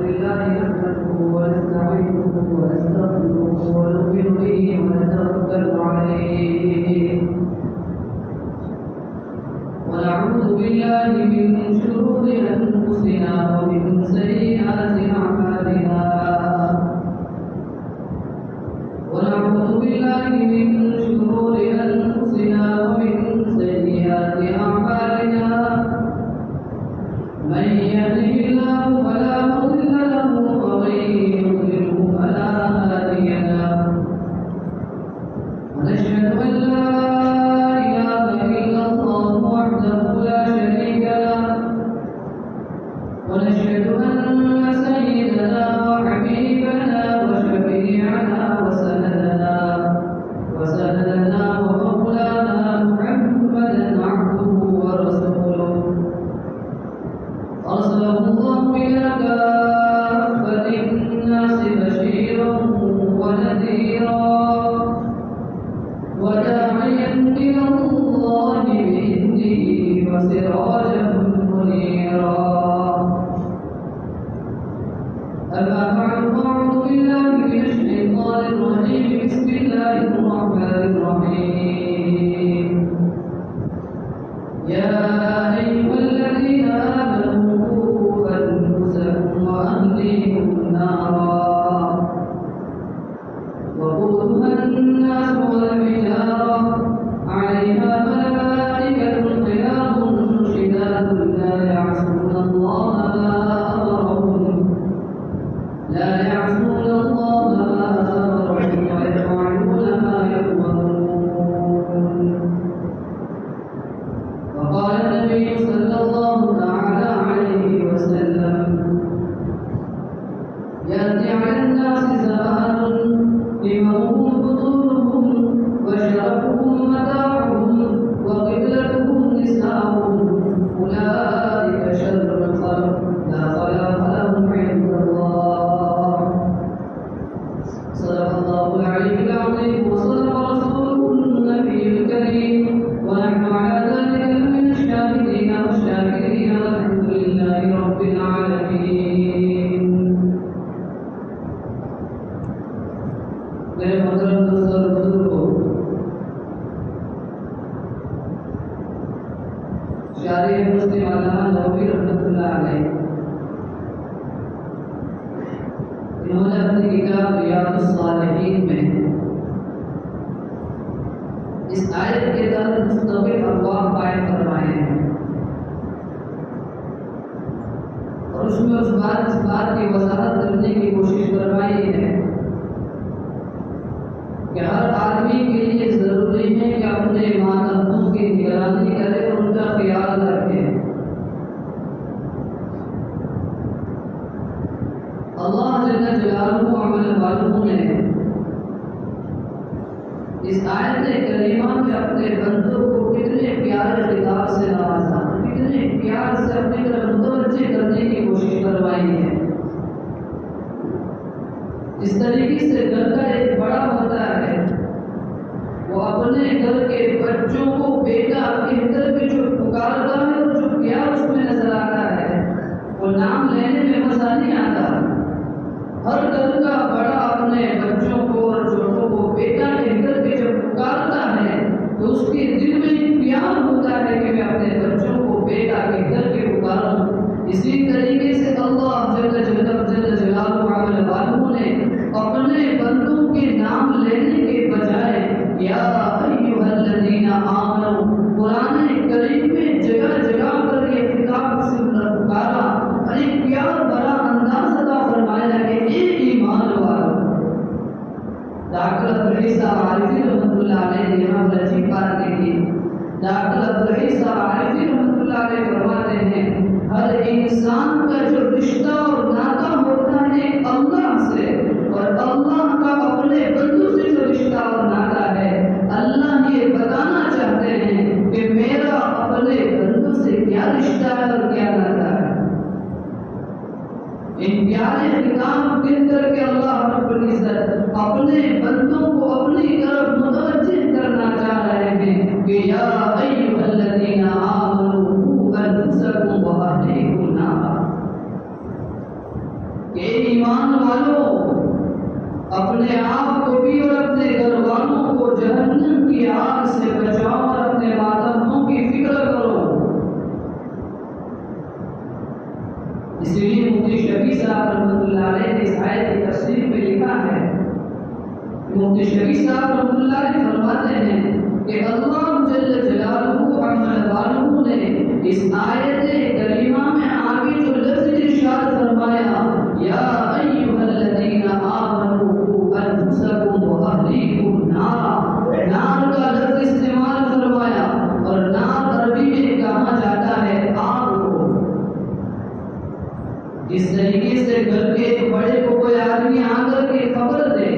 لله نحمده ونستعينه ونستغفره ونؤمن به ونتوكل عليه ونعوذ بالله من شرور أنفسنا ومن سيئات أعمالنا ونعوذ بالله من شرور أنفسنا ومن سيئات أعمالنا من يهده الله فلا مضل له ومن يضلله فلا هادي له ونشهد أن لا إله إلا الله وحده لا شريك له ونشهد أن سيدنا وحبيبنا وشفيعنا وسندنا ومولانا محمدا عبده ورسوله أرسله الله إلى كافة الناس بشيرا ونذيرا وداعيا إلى الله بإذنه وسراجا منيرا أما بعد فأعوذ بالله من الشيطان الرجيم بسم الله الرحمن الرحيم يا أيها الذين آمنوا قوا أنفسكم وأهليكم نارا وقودها الناس والحجارة عليها ملائكة غلاظ شداد لا يعصون الله ما أمرهم ويفعلون ما يؤمرون. وقال النبي صلى الله تعالى عليه وسلم يأتي على الناس زمان هممهم بطونهم وشرفهم متاعهم وقبلتهم نساؤهم أولئك شر الخلق لا خلاق لهم عند الله. صدق الله العلي العظيم وصدق رسوله النبي الكريم ونحن على ذلك من الشاهدين والشاكرين والحمد لله رب العالمين. میرے محترم دوستوں اور بزرگوں، شارح مسلم علامہ نووی رحمۃ اللہ علیہ انہوں نے اپنی کتاب ریاض الصالحین میں اس آیت کے تحت مستقل ابواب قائم فرمائے ہیں اور اس میں اس بات کی وضاحت کرنے کی کوشش فرمائی ہے کہ ہر آدمی کے لیے ضروری ہے کہ اپنے ماتحتوں کی نگرانی کرے اور ان کا خیال رکھے. اللہ جل جلالہ عمل والوں نے اس آیت کریمہ میں اپنے بندوں کو کتنے پیارے خطاب سے نوازا، کتنے پیار سے اپنی طرف متوجہ کرنے کی کوشش کروائی ہے. اس طریقے سے گھر کا ایک بڑا ہوتا ہے، وہ اپنے گھر کے بچوں کو بیٹا کہہ کر کے جو پکارتا ہے اور جو پیار اس میں نظر آتا ہے، وہ نام لینے میں مزہ نہیں آتا. ہر گھر کا بڑا اپنے بچوں کو اور چھوٹوں کو بیٹا کہہ کر کے جب پکارتا ہے تو اس کے دل میں ایک پیار ہوتا ہے کہ میں اپنے بچوں کو بیٹا کہہ کر کے پکاروں. اسی طریقے سے اللہ جل جلالہ عمل والوں نے اپنے بندوں کے نام لینے کے بجائے یا ایھا الذین آمنوا قرآن کریم میں جگہ جگہ پر یہ خطاب سے پکارا اور ایک پیار بڑا انداز عطا فرمایا کہ ایک ایمان والو. ڈاکٹر عبدالحی صاحب عارفی رحمۃ اللہ علیہ نے یہاں پر عجیب بات کہی. ڈاکٹر عبدالحی صاحب عارفی رحمۃ اللہ علیہ فرماتے ہیں ہر انسان کا جو رشتہ اور ناطہ ہوتا ہے اللہ سے، اور اللہ کا اپنے بندوں سے جو رشتہ اور ناطہ ہے، اللہ یہ بتانا چاہتے ہیں کہ میرا اپنے بندوں سے کیا رشتہ ہے اور کیا ناطہ ہے. ان پیارے خطاب دل کر کے اللہ رب العزت اپنے بندوں کو اپنی طرف متوجہ کرنا چاہ رہے ہیں کہ یا ایھا الذین آمنوا قوا انفسکم واہلیکم نارا. کہ ایمان والوں اپنے آپ کو بھی اور اپنے گھر والوں کو جہنم کی آگ سے بچاؤ اور اپنے ماتحتوں کی فکر کرو۔ اسی لیے مفتی شفیع صاحب رحمۃ اللہ علیہ نے اس آیت کی تفسیر میں لکھا ہے، مفتی شفیع صاحب رحمۃ اللہ علیہ فرماتے ہیں کہ اللہ جل جلالہ عمل نے اس آیت کریمہ میں آگے جو لفظ ارشاد فرمایا یا ایھا الذین آمنوا قوا انفسکم واہلیکم نارا، نار کا لفظ استعمال فرمایا، اور نار عربی میں کہا جاتا ہے آگ کو۔ جس طریقے سے گھر کے ایک بڑے کو کوئی آدمی آ کر کے خبر دے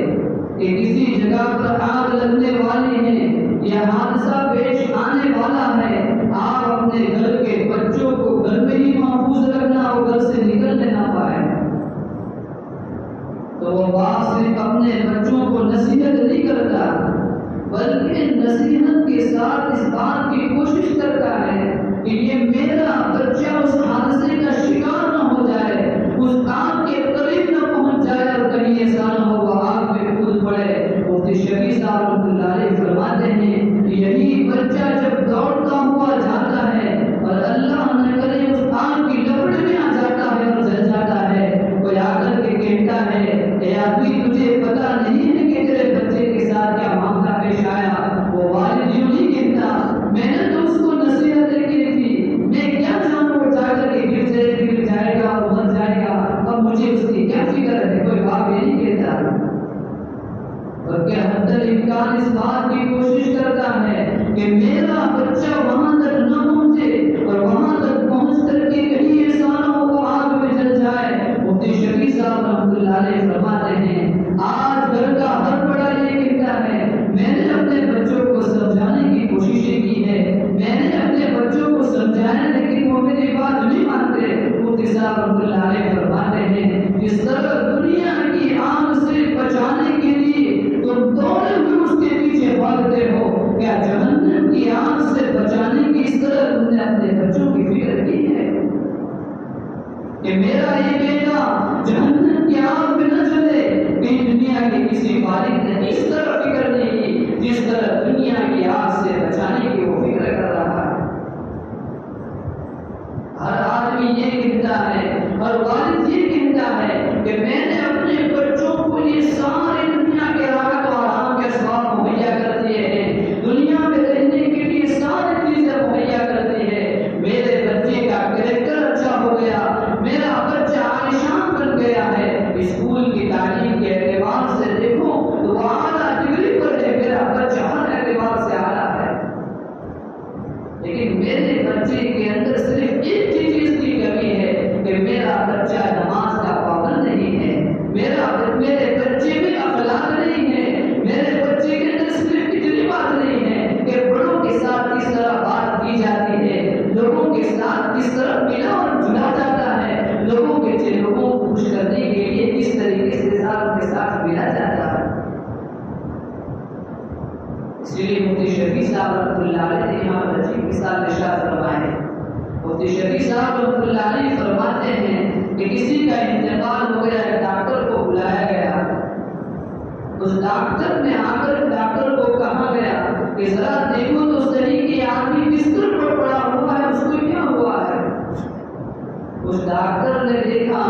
کہ کسی جگہ پر آگ لگنے والی ہے یا حادثہ پیش آنے والا ہے، آپ اپنے گھر کے بچوں کو گھر میں ہی محفوظ رکھنا اور گھر سے نکلنے نہ پائے، تو وہ باپ صرف اپنے بچوں کو نصیحت نہیں کرتا بلکہ نصیحت کے ساتھ اس بات کی کوشش کرتا ہے کہ یہ میرا بچہ اس حادثے کا شکار نہ ہو جائے، اس آگ کے قریب نہ پہنچ جائے اور کہیں ایسا نہ ہو وہ آگ میں کود پڑے۔ مفتی شفیع صاحب رحمۃ اللہ علیہ فرماتے ہیں یہی بچہ جب دوڑتا ہوا جاتا ہے اور اللہ نہ کرے اس آگ کی لپٹ میں آ جاتا ہے اور جل جاتا ہے، کوئی آ کر کے کہتا ہے اے آدمی تجھے پتا نہیں ہے کہ تیرے بچے کے ساتھ کیا معاملہ پیش آیا، وہ والد یوں نہیں کہتا میں نے تو اس کو نصیحتیں کی تھی، میں کیا جانوں وہ جا کر کے گر جائے گا اور مر جائے گا، اب مجھے اس کی کیا فکر ہے، کوئی باپ یہ نہیں کہتا، بلکہ حد الامکان اس بات کی کوشش کرتا ہے کہ میرا بچہ وہاں تک نہ پہنچے اور وہاں تک پہنچ کر کے کہیں ایسا نہ ہو وہ آگ میں جل جائے۔ مفتی شفیع صاحب رحمۃ اللہ علیہ فرماتے ہیں آج گھر کا ہر بڑا یہ کہتا ہے میں نے اپنے بچوں کو سمجھانے کی کوششیں کی ہے، میں نے اپنے بچوں کو سمجھایا لیکن وہ میری بات نہیں مانتے۔ مفتی صاحب رحمۃ اللہ علیہ فرماتے ہیں جس طرح دنیا کی آگ سے بچانے کے لیے تم دوڑے ہوئے اس کے پیچھے بھاگتے ہو، کیا جہنم کی آگ سے بچانے کی اس طرح تم نے اپنے بچوں کی فکر کی ہے کہ میرا یہ بیٹا جہنم کی آگ میں نہ چلے؟ کہیں دنیا کے کسی والد نے اس طرح فکر نہیں کی جس طرح دنیا کی آگ سے بچانے کی وہ فکر کر رہا ہے۔ ہر آدمی یہ کہتا ہے، ہر والد یہ کہتا ہے کہ میں نے اپنے بچوں کو یہ سارے دنیا کے راحت و آرام کے اسباب مہیا کر دیے ہیں، دنیا میں رہنے کے لیے ساری چیزیں مہیا کر دی ہے، میرے بچے کا کریکٹر اچھا ہو گیا، میرا بچہ عالیشان بن گیا ہے، اسکول کی تعلیم کے اعتبار سے دیکھو تو وہ اعلیٰ ڈگری پر ہے، میرا بچہ ہر اعتبار سے اعلیٰ ہے، لیکن میرے بچے کے اندر صرف ایک چیز کی کمی ہے کہ میرا بچہ نماز کا پابند نہیں ہے، میرے بچے میں اخلاق نہیں ہے، میرے بچے کے اندر صرف اتنی بات نہیں ہے کہ بڑوں کے ساتھ کس طرح بات کی جاتی ہے، لوگوں کے ساتھ کس طرح ملا اور جلا جاتا ہے، لوگوں کو خوش کرنے کے لیے کس طریقے سے کے ساتھ ملا جاتا ہے۔ اس لیے مفتی شفیع صاحب رحمۃ اللہ علیہ نے یہاں پر اچھی مثال ارشاد فرمائے ہیں۔ مفتی شفیع صاحب رحمۃ اللہ علیہ فرماتے ہیں کہ کسی کا انتقال ہو گیا، ڈاکٹر کو بلایا گیا، اس ڈاکٹر نے آ کر ڈاکٹر کو کہا گیا کہ ذرا دیکھو تو صحیح کہ آدمی بستر پر پڑا ہوا ہے، اس کو کیا ہوا ہے؟ اس ڈاکٹر نے دیکھا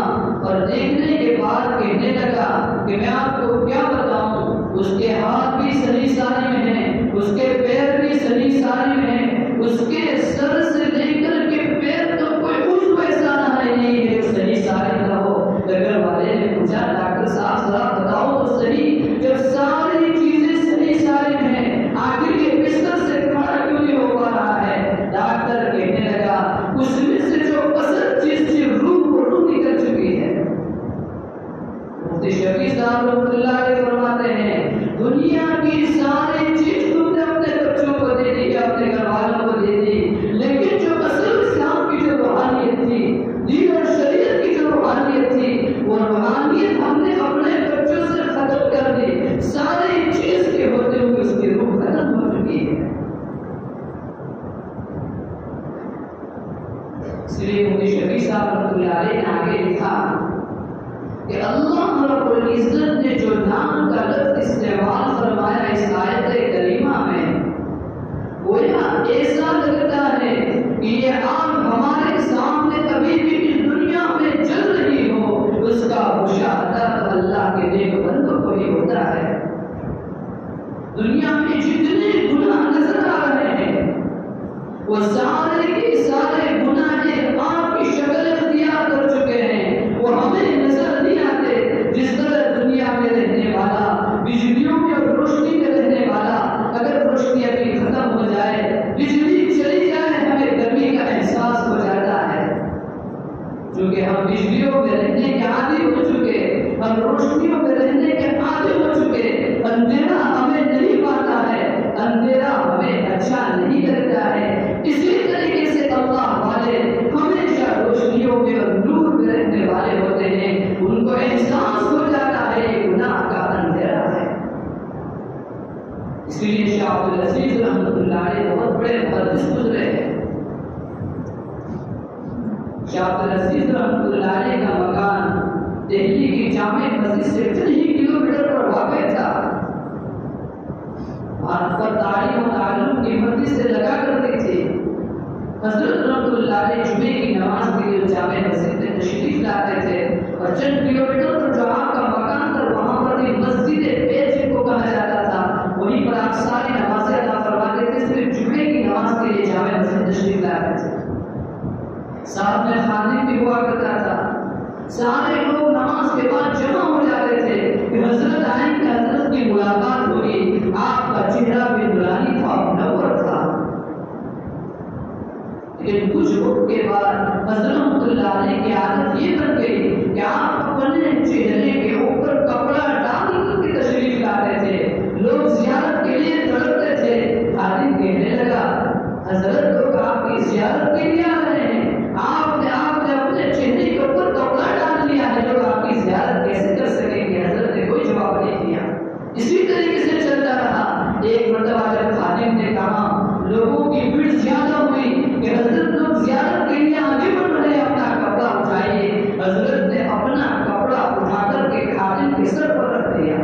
اور دیکھنے کے بعد کہنے لگا کہ میں آپ کو کیا بتاؤں، اس کے ہاتھ بھی صحیح سالم ہیں، اس کے پیر بھی صحیح سالم ہیں، اس کے سر سے لے کر کے پیر تو کوئی عضو ایسا نہیں ہے صحیح سالم نہ ہو۔ ڈاکٹر والے نے پوچھا ڈاکٹر صاحب ذرا بتاؤ تو صحیح، جب ساری چیزیں صحیح سالم ہیں آخر یہ بستر سے کھڑا کیوں نہیں ہو پا رہا ہے؟ ڈاکٹر کہنے لگا اس میں سے جو اصل چیز تھی روح نکل چکی ہے۔ مفتی شفیع صاحب رحمۃ اللہ علیہ فرماتے ہیں دنیا کی ساری چیز تم نے اپنے بچوں کو دے دی، اپنے گھر والوں کو دے دی، لیکن جو اصل اسلام کی جو روحانیت تھی، دین اور شریعت کی جو روحانیت تھی، وہ روحانیت ہم نے اپنے بچوں سے ختم کر دی، ساری چیز کے ہوتے ہوئے اس کی روح ختم ہو چکی ہے۔ اس لیے مفتی شفیع صاحب رحمۃ اللہ علیہ نے آگے لکھا کہ اللہ رب العزت نے جو نام کا لفظ استعمال فرمایا اس آیت کریمہ میں، گویا ایسا لگتا ہے کہ یہ آگ ہمارے سامنے کبھی بھی اس دنیا میں جل رہی ہو، اس کا مشاہدہ اللہ کے نیک بندوں کو ہی ہوتا ہے۔ دنیا میں جتنے گناہ نظر آ رہے ہیں وہ سارے کے سارے گناہ ایک آگ کی شکل اختیار کر چکے ہیں، وہ ہمیں نظر نہیں آتے۔ جس طرح دنیا میں رہنے والا، بجلیوں میں اور روشنی میں رہنے والا، اگر روشنی ابھی ختم ہو جائے، بجلی چلی جائے، ہمیں گرمی کا احساس ہو جاتا ہے، کیونکہ ہم بجلیوں میں رہنے کے عادی ہو چکے، ہم روشنیوں میں رہنے کے عادی ہو چکے۔ اندھیرا ہمیں نہیں پاتا ہے، اندھیرا ہمیں اچھا نہیں لگتا ہے۔ اسی طریقے سے اللہ والے ہمیشہ روشنیوں میں اور نور میں رہنے والے ہوتے ہیں، ان کو احساس ہو جاتا ہے یہ گناہ کا اندھیرا ہے۔ اس لیے شاہ عبدالعزیز رحمۃ اللہ علیہ بہت بڑے محدث گزرے ہیں۔ شاہ عبدالعزیز رحمۃ اللہ علیہ کا مکان دہلی کی جامع مسجد سے چند ہی کلومیٹر پر واقع تھا۔ ہاتھ پر تعلیم و تعلم کی مسجد سے لگا کرتی تھی۔ حضرت رحمۃ اللہ علیہ جمعے کی نماز کے لیے جامع مسجد میں تشریف لاتے تھے، اور چند کلومیٹر پر جو آپ کا مکان تھا وہاں پر بھی مسجد بیت کو کہا جاتا تھا، وہیں پر آپ ساری نمازیں ادا فرماتے تھے، صرف جمعے کی نماز کے لیے جامع مسجد تشریف لاتے تھے۔ ساتھ میں خادم بھی ہوا کرتا تھا۔ سارے لوگ نماز کے بعد جمع ہو جاتے تھے کہ حضرت آئیں کہ حضرت کی ملاقات ہوئی، آپ کا چہرہ بھی نورانی تھا، منور تھا۔ لیکن کچھ وقت کے بعد حضرت رحمۃ اللہ علیہ کی عادت یہ بن گئی کہ آپ اپنے چہرے کے اوپر کپڑا ڈال کر کے تشریف لاتے تھے، لوگ زیارت کے لیے تڑپتے تھے۔ خادم کہنے لگا، حضرت لوگ آپ کی زیارت کے لیے آ رہے ہیں، آپ نے اپنے چہرے کے اوپر کپڑا ڈال لیا ہے، لوگ آپ کی زیارت کیسے کر سکیں گے؟ حضرت نے کوئی جواب نہیں دیا۔ اسی طریقے سے چلتا رہا۔ ایک مرتبہ جب خادم نے کہا، لوگوں کی بھیڑ زیادہ ہوئی کہ حضرت لوگ زیارت کے لیے آگے بڑھ رہے، اپنا کپڑا اٹھائیے۔ حضرت نے اپنا کپڑا اٹھا کر کے خادم کے سر پر رکھ دیا۔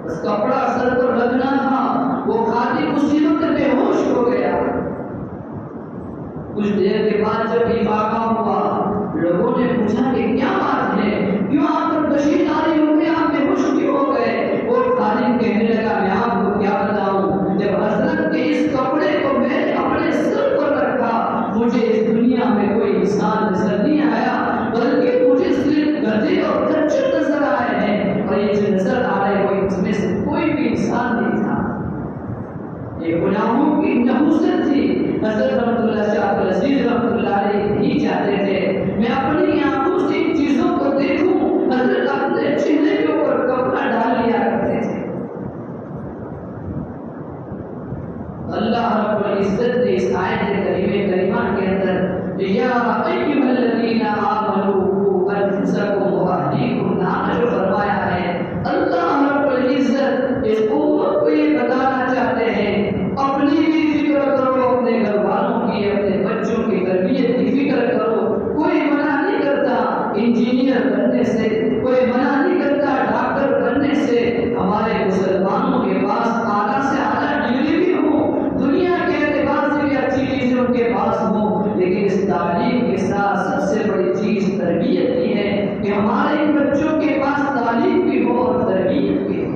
بس کپڑا سر پر رکھنا تھا، وہ خادم اسی وقت بے ہوش ہو گیا۔ کچھ دیر کے بعد جب یہ واقعہ ہوا، لوگوں نے پوچھا کہ کیا بات ہے، کیوں آپ پر تشریف آئی ہو گئے، آپ بے ہوش کیوں ہو گئے؟ وہ خادم کہنے لگا، میں آپ کو کیا بتاؤں، جب حضرت کے اس کپڑے کو میں نے اپنے سر پر رکھا، مجھے اس دنیا میں کوئی انسان نظر نہیں آیا، بلکہ مجھے صرف گدھے اور کچر نظر آئے ہیں، اور یہ جو نظر آ رہے وہ اس میں سے کوئی بھی انسان نہیں تھا۔ یہ غلاموں کی نحوست تھی۔ حضرت رحمۃ اللہ شاہ عبدالعزیز رحمۃ اللہ علیہ نہیں چاہتے تھے میں اپنی آنکھوں سے ان چیزوں کو دیکھوں۔ حضرت اپنے چہرے کے اوپر کپڑا ڈال لیا کرتے تھے۔ اللہ رب العزت نے اس آیت کریمہ کے اندر یا ایھا الذین آمنوا قوا انفسکم واہلیکم نارا جو فرمایا ہے، اللہ رب العزت اس امت کو یہ بتانا چاہتے ہیں، اپنی بھی فکر کرو، اپنے گھر والوں کی، اپنے بچوں کی تربیت کی فکر کرو۔ کوئی منع نہیں کرتا انجینئر بننے سے، کوئی منع نہیں کرتا ڈاکٹر بننے سے۔ ہمارے مسلمانوں کے پاس اعلیٰ سے اعلیٰ ڈگری بھی ہو، دنیا کے اعتبار سے بھی اچھی چیزیں ان کے پاس ہوں، لیکن اس تعلیم کے ساتھ سب سے بڑی چیز تربیت کی ہے کہ ہمارے بچوں کے پاس تعلیم بھی ہو اور تربیت بھی ہو۔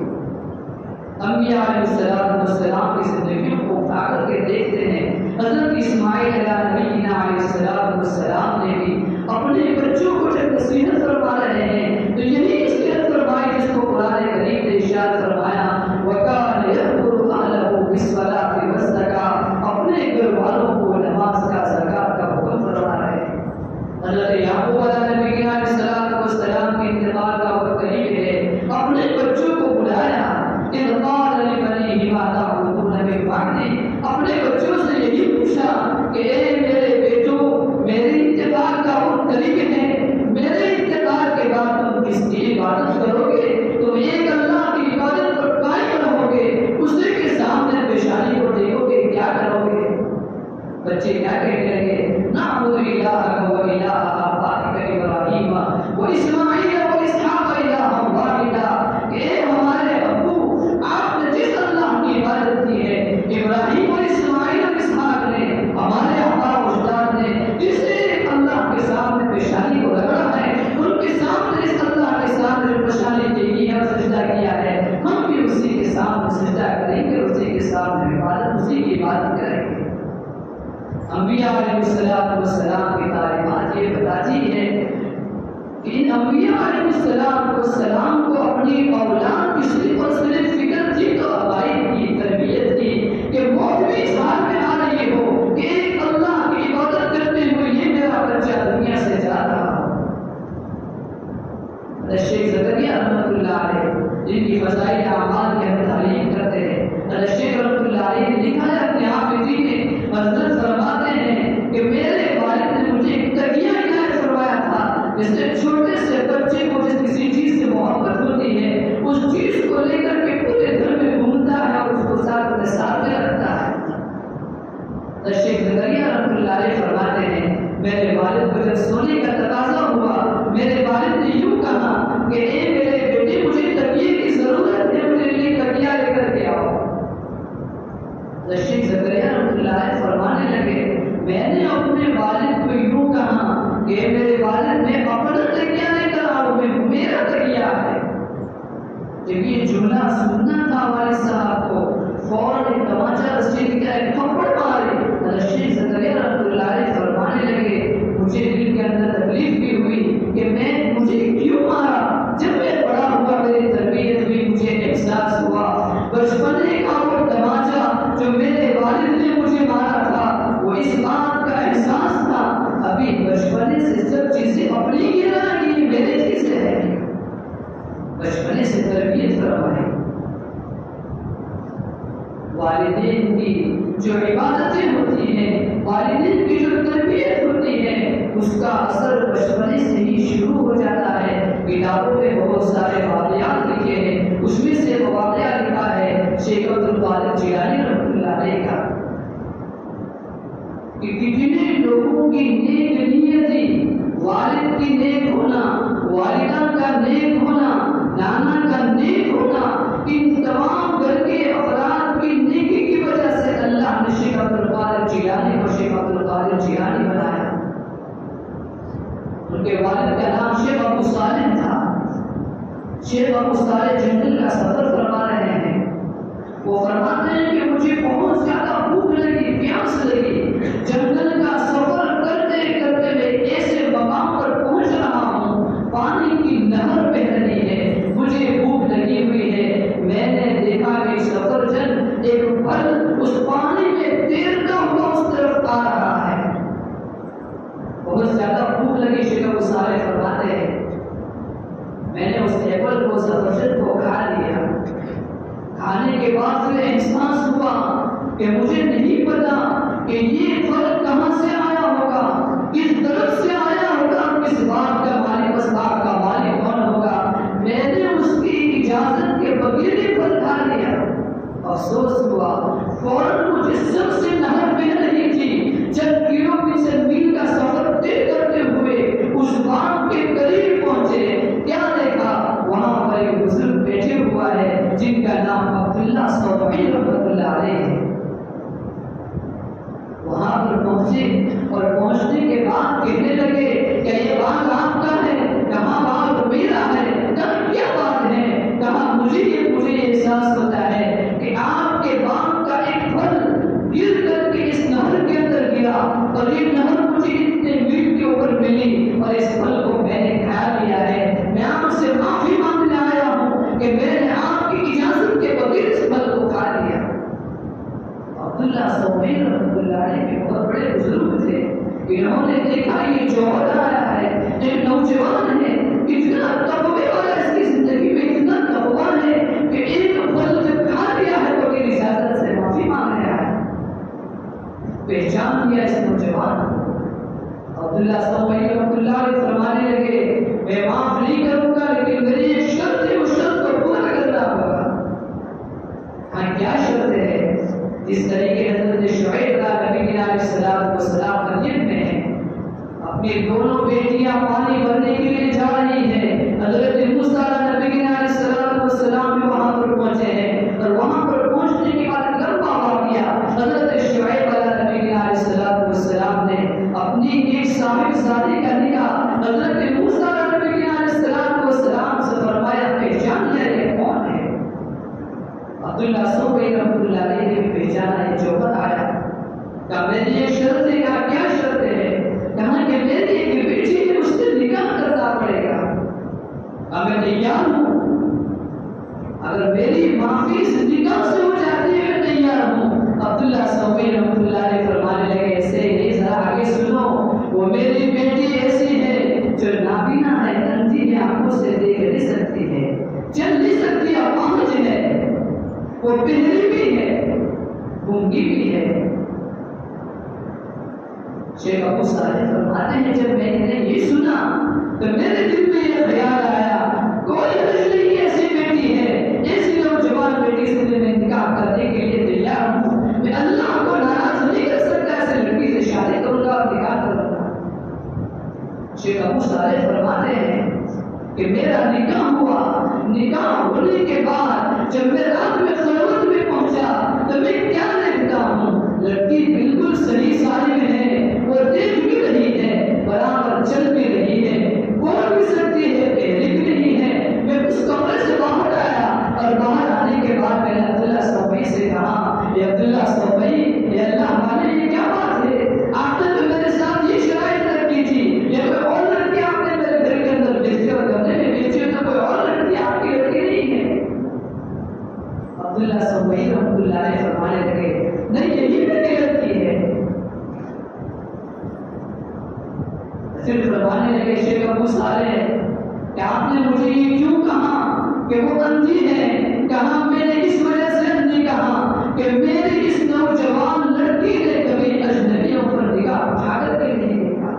انبیاء علیہ السلام کی زندگیوں کو اٹھا کر کے دیکھتے ہیں، حضرت اسماعیل علیہ السلام نے بھی اپنے بچوں کو جب نصیحت فرما رہے ہیں تو یہی نصیحت فرمائی جس کو قرآن کریم نے ارشاد فرمایا، وَكَانَ يَأْمُرُ أَهْلَهُ بِالصَّلَاةِ وَالزَّكَاةِ، اپنے گھر والوں کو نماز کا، زکات کا حکم فرما رہے ہیں۔ حضرت یعقوب علیہ السلام کے انتقال کا وقت قریب ہے، اپنے بچوں کو بلایا، اذ قال لبنیہ ما تعبدون من بعدی، اپنے بچوں سے یہی پوچھا کہ اے میرے بیٹوں، میرے انتقال کا وقت قریب ہے، میرے انتقال کے بعد تم کس دین انبیاء علیہ السلام کی تعلیمات یہ بتاتی ہے کہ ان انبیاء علیہ السلام کو اپنی اولاد کی صرف اور صرف فکر تھی تو آبائی کی تربیت تھی کہ موت بھی اس حال میں آ رہی ہو کہ ایک اللہ کی عبادت کرتے ہوئے یہ میرا بچہ دنیا سے جا رہا ہو۔ شیخ زکریا رحمۃ اللہ علیہ جن کی فضائل اعمال کی ہم تعلیم کرتے ہیں، شیخ رحمۃ اللہ علیہ نے لکھا ہے اپنے حافظی میں، حضرت فرماتے ہیں کہ میرے والد نے مجھے ایک تکیہ عنایت فرمایا تھا جس سے چھوٹے سے بچے کو جس کسی چیز سے محبت ہوتی ہے اس چیز کو لے کر کے پورے گھر میں گھومتا ہے اور اس کو ساتھ میں ساتھ میں رکھتا ہے۔ شیخ زکریا رحمۃ اللہ علیہ فرماتے ہیں میرے والد کو جب سونے کا تقاضا ہوا میرے والد نے یوں کہا کہ اے میرے بیٹے مجھے تکیے کی ضرورت ہے، مجھے لیے تکیہ لے کر کے آؤ۔ شیخ زکریا رحمۃ اللہ علیہ فرمانے لگے میں نے اپنے والد کو یوں کہا کہ میرے والد نے اپنا تکیہ لے کر آؤ، میرا تکیہ ہے۔ جب یہ جملہ سننا تھا والد صاحب کو فوراً ایک تماچا رسید کا ایک تھپڑ مارے۔ شیخ زکریا رحمۃ اللہ علیہ فرمانے لگے مجھے دل کے اندر تکلیف بھی ہوئی کہ مجھے کیوں مارا۔ جب میں بڑا ہوا میری تربیت ہوئی مجھے احساس ہوا بچپنے کا وہ تماچا جو میرے والد نے مجھے مارا تھا وہ اس بات کا احساس تھا ابھی بچپنے سے سب چیزیں اپنی گرا گئی میرے چیزیں ہیں، بچپنے سے تربیت فرمائی۔ والدین کی جو عبادتیں ہوتی ہیں، والدین کی جو تربیت ہوتی ہے اس کا اثر بچپنے سے ہی شروع ہو جاتا ہے۔ کتابوں میں بہت سارے واقعات لکھے ہیں، اس میں سے وہ واقعہ لکھا ہے شیخ عبد القادر جیلانی رحمۃ اللہ علیہ کا کہ کتنے لوگوں کی نیک نیتی، والد کی نیک ہونا، والدہ کا نیک ہونا، نانا کا نیک ہونا، ان تمام گھر کے افراد کی نیکی کی وجہ سے اللہ نے شیخ عبد القادر جیلانی کو شیخ عبد القادر جیلانی بنایا۔ ان کے والد کا نام شیخ ابو صالح تھا۔ شیخ ابو صالح جنگل کا سفر فرما رہے ہیں، وہ فرماتے ہیں کہ مجھے بہت زیادہ بھوک لگی، پیاس لگی، جنگل کا سفر کرتے کرتے میں ایسے مقام پر پہنچ رہا ہوں پانی کی نہر بہہ رہی ہے، مجھے بھوک لگی ہوئی ہے، میں نے دیکھا کہ سفرجن ایک پھل اس پانی میں تیرتا ہوا اس طرف آ رہا ہے۔ بہت زیادہ بھوک لگی، شیخ ابو صالح فرماتے ہیں میں نے اس ایپل کو سفرجن کو کھا لیا۔ کھانے کے بعد مجھے احساس ہوا کہ مجھے نہیں پتا کہ یہ پھل کہاں سے آیا ہوگا، کس طرف سے آیا ہوگا، کس باغ کا مالک، اس باغ کا مالک کون ہوگا۔ میں نے اس کی اجازت کے بغیر یہ پھل کھا لیا۔ افسوس ہوا، فوراً مجھے سب سے نہر بہ رہی تھی، چند کلومیٹر میل کا سفر طے کرتے ہوئے اس باغ کے قریب پہنچے، کیا دیکھا وہاں پر ایک بزرگ بیٹھے ہوا ہے جن کا نام عبداللہ صوفی رحمۃ اللہ علیہ ہے۔ وہاں پر پہنچے اور پہنچنے کے بعد کہنے لگے کہ یہ باغ آپ کا ہے، کہاں باغ میرا ہے، کہاں کیا بات ہے، کہاں مجھے احساس ہوتا ہے کہ آپ کے باغ کا ایک پھل گر کر کے اس نہر کے اندر گرا اور یہ نہر مجھے اتنے میل کے اوپر ملی اور اس پھل کو میں نے کھا لیا ہے، میں آپ سے معافی مانگنے آیا ہوں کہ میں نے آپ کی اجازت کے بغیر اس پھل کو کھا لیا۔ عبداللہ صوفی رحمۃ اللہ علیہ کے بہت بڑے بزرگ تھے، انہوں نے دیکھا یہ جوہر آیا ہے، ایک نوجوان ہے، اتنا تقوی والا، اس کی زندگی میں اتنا تقوی ہے کہ ایک پھل جب کھا لیا ہے تو میری اجازت سے معافی مانگ رہا ہے۔ پہچان لیا اس نوجوان کو۔ عبداللہ صوفی رحمۃ اللہ علیہ فرمانے لگے میں معاف نہیں کروں گا لیکن میری ایک شرط ہے، اس شرط کو پورا کرنا ہوگا۔ ہاں کیا شرط ہے؟ جس طریقے حضرت شعیب علیہ السلام مدین میں ہیں، اپنی دونوں بیٹیاں پانی بھرنے کے لیے جا رہی ہیں، حضرت موسیٰ علیہ السلام بھی وہاں پر پہنچے ہیں اور وہاں پر پہنچنے کے بعد لمبا واقعہ حضرت شعیب علیہ السلام نے اپنی ایک صاحب زادی کا نکاح حضرت موسیٰ علیہ السلام سے فرمایا پہچان لیا یہ کون ہے؟ عبداللہ صوفی رحمۃ اللہ علیہ نے پہچانا، یہ جوہر آیا کہ میں نے یہ شرط کہا وہ میری بیٹی ایسی ہے جو نابینا ہے، اندھی آنکھوں سے دیکھ نہیں سکتی ہے، چل نہیں سکتی، اپاہج ہے، وہ بہری بھی ہے، گونگی بھی ہے۔ شیخ ابو صالح فرماتے ہیں جب میں نے یہ سنا تو میرے دل میں یہ خیال آیا کوئی حرج نہیں، ایسی بیٹی ہے، ایسی نوجوان بیٹی سے میں نکاح کرنے کے لیے تیار ہوں، میں اللہ کو ناراض نہیں کر سکتا، ایسے لڑکی سے شادی کروں گا اور نکاح کروں گا۔ شیخ ابو صالح فرماتے ہیں کہ میرا نکاح ہوا، نکاح ہونے کے بعد جب میں رات میں خلوت میں پہنچا تو میں کیا دیکھتا ہوں، لڑکی بالکل صحیح سالم ہے، وہ دیکھ بھی رہی ہے، برابر چل بھی رہی ہے، بول بھی سکتی ہے، بہری بھی نہیں ہے۔ میں اس کمرے سے باہر آیا اور باہر آنے کے بعد میں نے عبداللہ صوبئی سے کہا، یہ عبداللہ صوبئی، یہ اللہ والے، یہ کیا بات ہے؟ آپ نے تو میرے ساتھ یہ شرائط رکھی تھی، یہ کوئی اور لڑکی آپ نے میرے گھر کے اندر بھیجی اور کرنے میں بھیجی تو کوئی اور لڑکی آپ کی لڑکی نہیں ہے۔ عبداللہ صوبئی رحمۃ اللہ علیہ فرمانے لگے نہیں، یہی میری لڑکی ہے۔ پھر فرمانے لگے شیخ ابو صالح کہ آپ نے مجھے یہ کیوں کہا کہ وہ اندھی ہے؟ کہا میں نے اس وجہ سے اندھی کہا کہ میری اس نوجوان لڑکی نے کبھی اجنبیوں پر نگاہ اٹھا کر کے نہیں دیکھا۔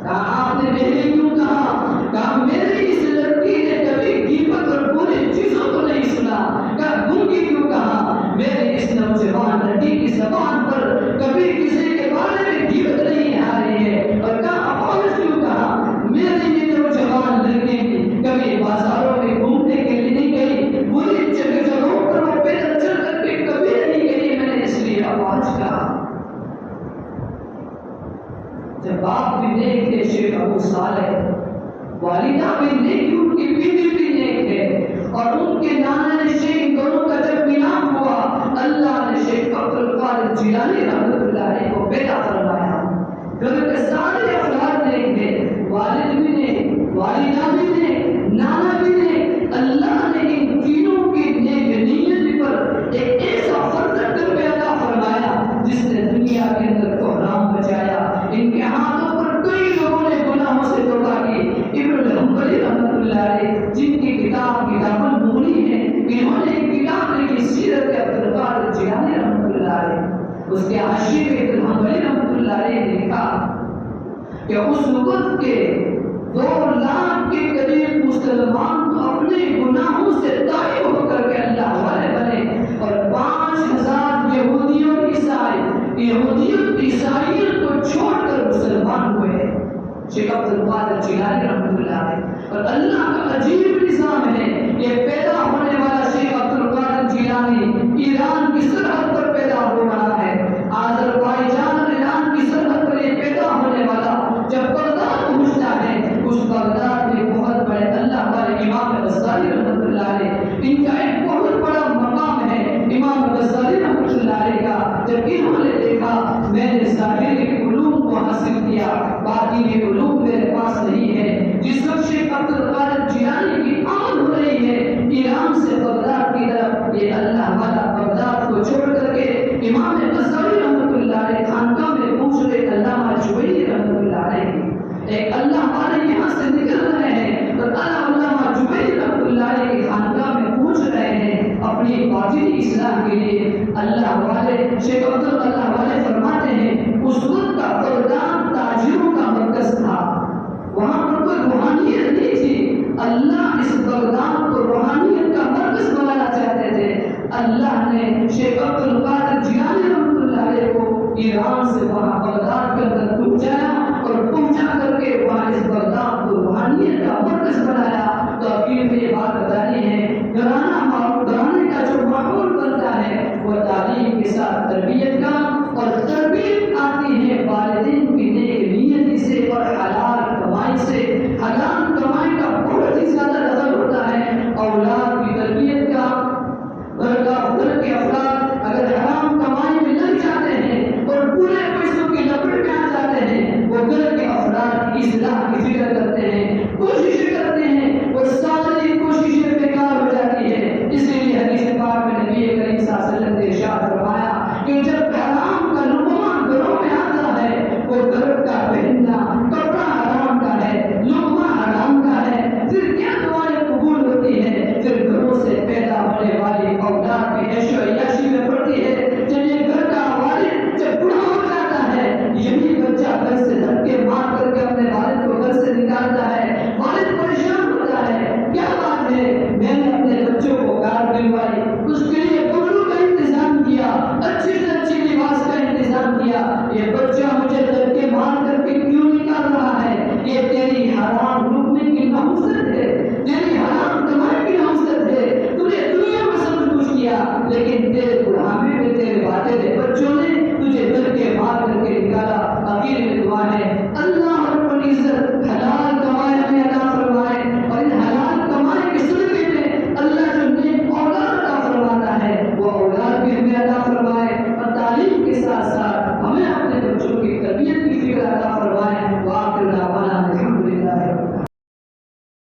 کہا آپ نے میری کیوں کہا؟ کہا میری اس لڑکی نے کبھی غیبت اور بری چیزوں کو نہیں سنا۔ کہا گونگی کیوں کہا؟ میری اس نوجوان لڑکی کی زبان پر کبھی کسی کے بارے میں غیبت نہیں آ رہی ہے۔ اور کہا اپاہج کیوں کہا؟ میری یہ نوجوان لڑکی کبھی بازاروں میں گھومنے کے لیے نہیں گئی، بری جگہوں پر وہ پیدل چل کر کے کبھی نہیں گئی، میں نے اس لیے اپاہج کہا۔ جب باپ بھی نیک تھے شیخ ابو صالح، والدہ بھی نیک، ان کی بیوی بھی نیک ہے، اور ان کے نانا نے شیخ دونوں کا جب ملاپ ہوا، اللہ نے شیخ عبد القادر جیلانی رحمۃ اللہ علیہ کو پیدا فرمایا۔ گھر کے سارے افراد نیک تھے، والد بھی نیک، والدہ بھی نیک، نانا بھی نیک۔ اللہ نے ان تینوں کی نیک نیت پر ایک ایسا فرزند پیدا فرمایا جس نے دنیا کے اندر کوحرام بچایا۔ ان کے ہاتھوں پر کئی لوگوں نے گناہوں سے توبہ کی۔ ابن الحنبلی رحمۃ اللہ علیہ جن کی کتاب المغنی ہے، انہوں نے ایک کتاب لکھی سیرت عبد القادر جیلانی رحمۃ اللہ علیہ، اس کے حاشیے میں ابن الحنبلی رحمۃ اللہ علیہ نے لکھا کہ اس وقت کے 2 لاکھ کے قریب مسلمان تو اپنے گناہوں سے تائب ہو کر کے اللہ والے بنے، اور 5000 یہودیوں یہودیت عیسائیت کو چھوڑ کر مسلمان ہوئے۔ شیخ عبد القادر جیلانی رحمۃ اللہ علیہ، اور اللہ کا عجیب نظام ہے، یہ پیدا ہونے والا شیخ عبد القادر جیلانی ایران کی سرحد پر پیدا ہو رہا ہے، آذربائیجان اور ایران کی سرحد پر یہ پیدا ہونے والا جب بغداد پہنچتا ہے، اس بغداد میں بہت بڑے اللہ والے امام غزالی رحمۃ اللہ علیہ، ان کا ایک بہت بڑا مقام ہے امام غزالی رحمۃ اللہ علیہ کا۔ جب انہوں نے دیکھا میں نے ظاہری علوم کو حاصل کیا، باطنی علوم میرے پاس نہیں ہے، جس وقت شیخ عبد القادر جیلانی کی آمد ہو رہی ہے ایران سے بغداد کی طرف، یہ اللہ والا بغداد کو چھوڑ کر کے امام غزالی رحمۃ اللہ علیہ خانقاہ میں پہنچ گئے۔ علامہ جوینی رحمۃ اللہ علیہ ایک اللہ والے یہاں سے نکل رہے ہیں اور علامہ جوینی رحمۃ اللہ علیہ کی خانقاہ میں پہنچ رہے ہیں اپنی باطنی اصلاح کے لیے۔ اللہ والے شیخ عبد اللہ والے فرماتے ہیں اس وقت کا بغداد تاجروں کا مرکز تھا، وہاں پر کوئی روحانیت نہیں تھی، اللہ اس بغداد کو روحانیت کا مرکز بنانا چاہتے تھے۔ اللہ نے شیخ عبد القادر جیلانی رحمۃ اللہ علیہ کو ایران سے وہاں بغداد کے اندر پہنچایا، اور پہنچا کر کے وہاں اس بغداد کو روحانیت کا مرکز بنایا۔ تو ابھی میں یہ بات بتانی ہے، گھرانے کا جو ماحول بنتا ہے وہ تعلیم کے ساتھ تربیت کا گھر سے دھکے مار کر کے اپنے والد کو گھر سے نکالتا ہے، والد پریشان ہوتا ہے، کیا بات ہے، میں نے اپنے بچوں کو کار دلوائی، اس کے لیے کپڑوں کا انتظام کیا، اچھی سے اچھی لباس کا انتظام کیا، یہ بچہ مجھے دھکے مار کر کے کیوں نکال رہا ہے؟ یہ تیری حرام لقمے کی نحوست ہے، تیری حرام کمائی کی نحوست ہے، تو نے دنیا میں سب کچھ کیا لیکن تیرے بڑھاپے میں تیرے والد بچوں نے